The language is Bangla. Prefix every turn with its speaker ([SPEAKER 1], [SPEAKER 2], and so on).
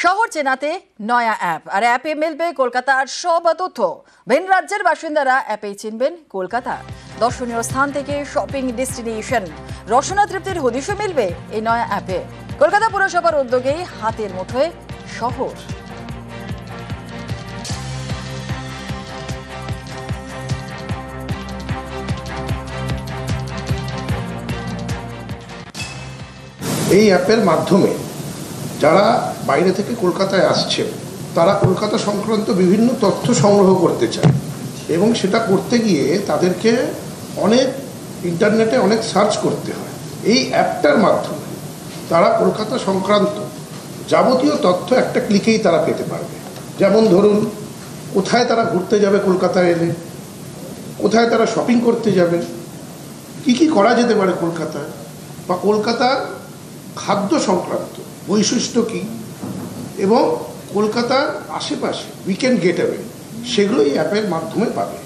[SPEAKER 1] শহর চেনাতে নয়া অ্যাপ, আর অ্যাপে মিলবে কলকাতার সব তথ্য। ভিন রাজ্যের বাসিন্দারা অ্যাপেই চিনবেন কলকাতা। দর্শনীয় স্থান থেকে শপিং ডেস্টিনেশন, রসনা তৃপ্তির হদিশও মিলবে এই নয়া অ্যাপে। কলকাতা পুরসভার উদ্যোগেই হাতের মুঠোয় শহর।
[SPEAKER 2] এই অ্যাপের মাধ্যমে যারা বাইরে থেকে কলকাতায় আসছে তারা কলকাতা সংক্রান্ত বিভিন্ন তথ্য সংগ্রহ করতে চায়, এবং সেটা করতে গিয়ে তাদেরকে ইন্টারনেটে অনেক সার্চ করতে হয়। এই অ্যাপটার মাধ্যমে তারা কলকাতা সংক্রান্ত যাবতীয় তথ্য একটা ক্লিকেই তারা পেতে পারবে। যেমন ধরুন, কোথায় তারা ঘুরতে যাবে কলকাতায় এলে, কোথায় তারা শপিং করতে যাবে, কি করা যেতে পারে কলকাতায়, বা কলকাতার খাদ্য সংক্রান্ত বৈশিষ্ট্য কী, এবং কলকাতার আশেপাশে উইকেন্ড গেটওয়ে, সেগুলো এই অ্যাপের মাধ্যমে পাবে।